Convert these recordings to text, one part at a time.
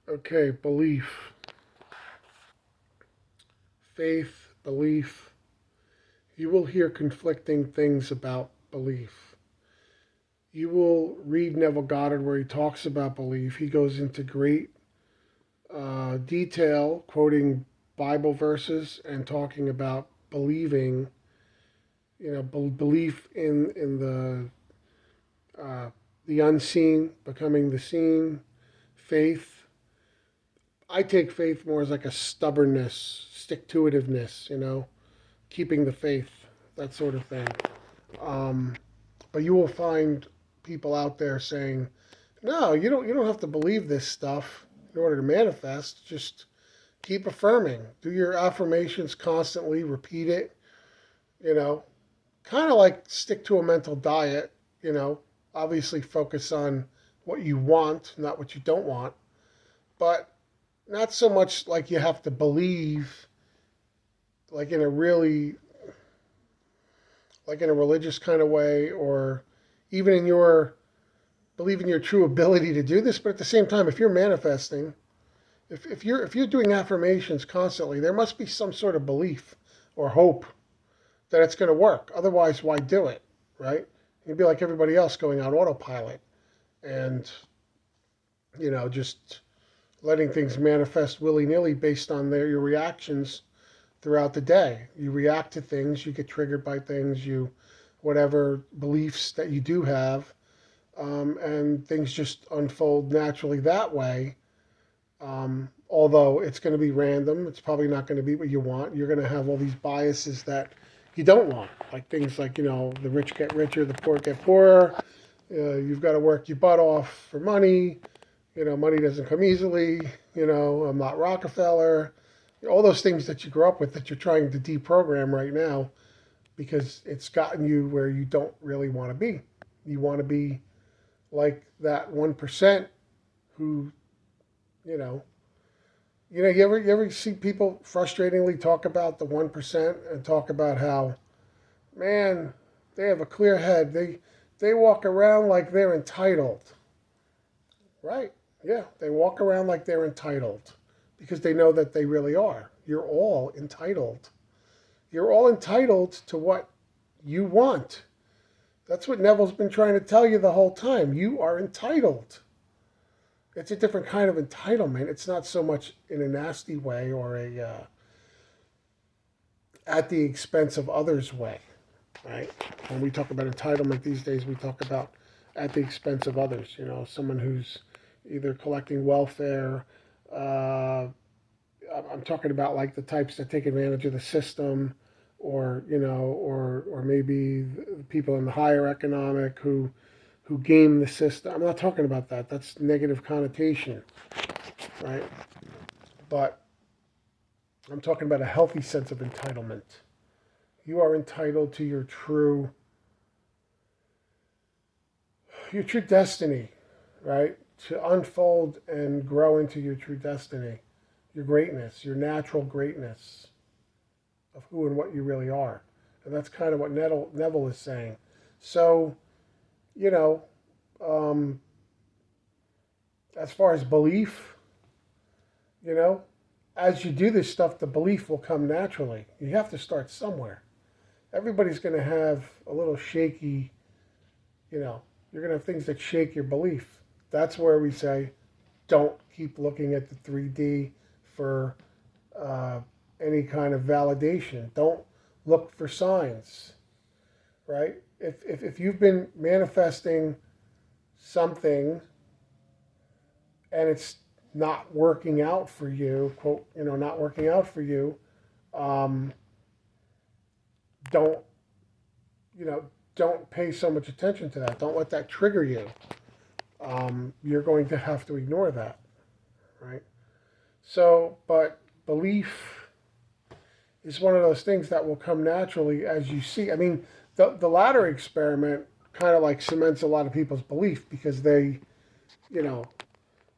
Okay, belief, faith, belief. You will hear conflicting things about belief. You will read Neville Goddard where he talks about belief. He goes into great detail, quoting Bible verses and talking about believing. Belief uh, the unseen becoming the seen. Faith. I take faith more as like a stubbornness, stick to itiveness. Keeping the faith, that sort of thing. Um, but you will find people out there saying, "No, you don't have to believe this stuff in order to manifest. Just keep affirming. Do your affirmations constantly. Repeat it. You know, kind of like stick to a mental diet. You know, obviously focus on what you want, not what you don't want. But not so much like you have to believe, like in a really like in a religious kind of way, or even in your believe in your true ability to do this. But at the same time, if you're manifesting, if you're doing affirmations constantly, there must be some sort of belief or hope that it's going to work. Otherwise, why do it, right? You'd be like everybody else going on autopilot and just letting things manifest willy nilly based on your reactions throughout the day. You react to things, you get triggered by things, you whatever beliefs that you do have, and things just unfold naturally that way. Although it's going to be random, it's probably not going to be what you want. You're going to have all these biases that you don't want, like things like the rich get richer, the poor get poorer. You've got to work your butt off for money. Money doesn't come easily. I'm not Rockefeller. All those things that you grew up with that you're trying to deprogram right now because it's gotten you where you don't really want to be. You want to be like that 1% who, you know, you ever see people frustratingly talk about the 1% and talk about how, man, they have a clear head. They walk around like they're entitled. Right? Yeah, they walk around like they're entitled because they know that they really are. You're all entitled. You're all entitled to what you want. That's what Neville's been trying to tell you the whole time. You are entitled. It's a different kind of entitlement. It's not so much in a nasty way or a at the expense of others way, right? When we talk about entitlement these days, we talk about at the expense of others. Someone who's either collecting welfare. I'm talking about like the types that take advantage of the system, or maybe the people in the higher economic who game the system. I'm not talking about that. That's negative connotation, right? But I'm talking about a healthy sense of entitlement. You are entitled to your true destiny, right? To unfold and grow into your true destiny, your greatness, your natural greatness of who and what you really are. And that's kind of what Neville is saying. So, you know, um, as far as belief, you know, as you do this stuff, the belief will come naturally. You have to start somewhere. Everybody's going to have a little shaky, you're going to have things that shake your belief. That's where we say, don't keep looking at the 3D for uh, any kind of validation. Don't look for signs, right? If you've been manifesting something and it's not working out for you, quote, not working out for you, um, don't, you know, don't pay so much attention to that. Don't let that trigger you. You're going to have to ignore that, right? So, but belief is one of those things that will come naturally as you see. I mean, the ladder experiment kind of like cements a lot of people's belief because you know,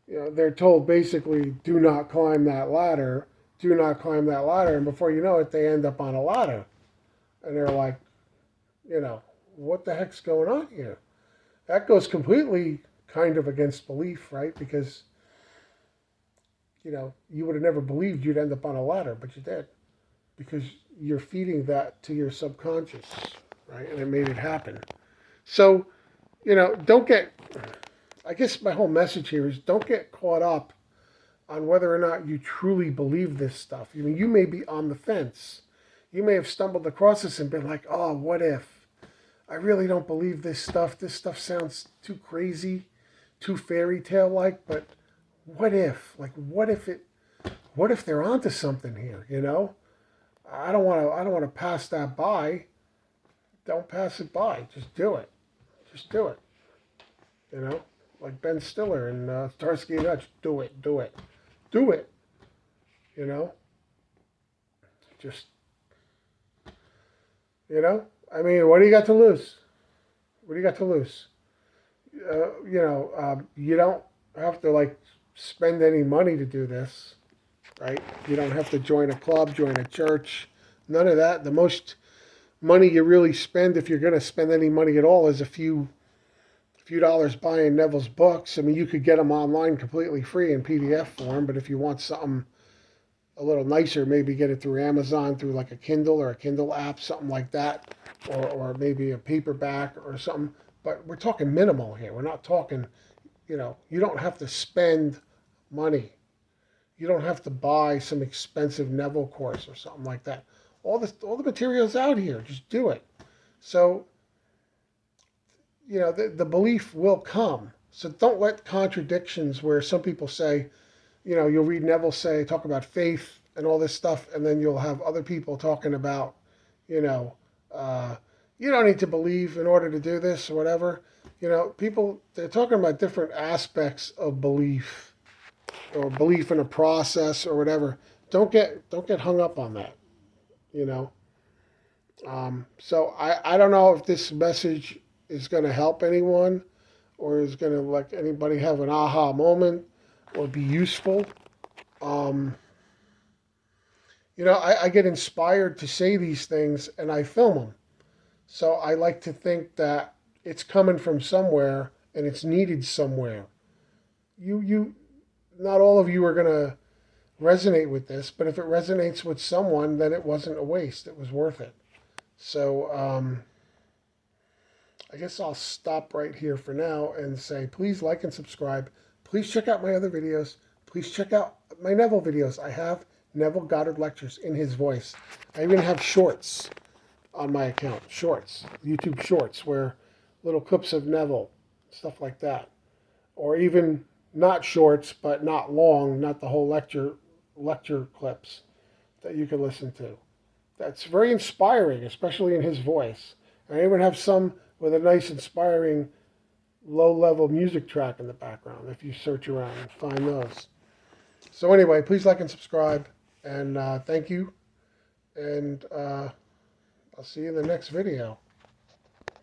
they're told basically, do not climb that ladder, do not climb that ladder, and before you know it, they end up on a ladder, and they're like, you know, what the heck's going on here? That goes completely kind of against belief, right? Because you would have never believed you'd end up on a ladder, but you did because you're feeding that to your subconscious, right? And it made it happen. So, don't get, I guess my whole message here is don't get caught up on whether or not you truly believe this stuff. I mean, you may be on the fence. You may have stumbled across this and been like, oh, what if? I really don't believe this stuff. This stuff sounds too crazy, too fairy tale like, but what if? Like, what if they're onto something here, I don't want to pass that by. Don't pass it by. Just do it. Just do it. You know? Like Ben Stiller and Starsky and Hutch. Do it. Do it. Do it. You know? Just, I mean, what do you got to lose? What do you got to lose? You don't have to, like, spend any money to do this, right? You don't have to join a club, join a church. None of that. The most money you really spend, if you're going to spend any money at all, is a few dollars buying Neville's books. I mean, you could get them online completely free in PDF form, but if you want something a little nicer, maybe get it through Amazon, through like a Kindle or a Kindle app, something like that, or maybe a paperback or something. But we're talking minimal here. We're not talking, you don't have to spend money. You don't have to buy some expensive Neville course or something like that. All the material's out here. Just do it. So, the belief will come. So don't let contradictions where some people say, you'll read Neville talk about faith and all this stuff, and then you'll have other people talking about, you don't need to believe in order to do this or whatever. People, they're talking about different aspects of belief or belief in a process or whatever. Don't get hung up on that, So I don't know if this message is going to help anyone or is going to let anybody have an aha moment or be useful. I get inspired to say these things and I film them. So I like to think that it's coming from somewhere and it's needed somewhere. Not all of you are going to resonate with this, but if it resonates with someone, then it wasn't a waste. It was worth it. So I guess I'll stop right here for now and say, please like and subscribe. Please check out my other videos. Please check out my Neville videos. I have Neville Goddard lectures in his voice. I even have shorts on my account. Shorts, YouTube shorts, where little clips of Neville, stuff like that. Or even not shorts, but not long, not the whole lecture clips that you can listen to. That's very inspiring, especially in his voice. And I even have some with a nice, inspiring, low-level music track in the background, if you search around and find those. So anyway, please like and subscribe, and thank you, and I'll see you in the next video.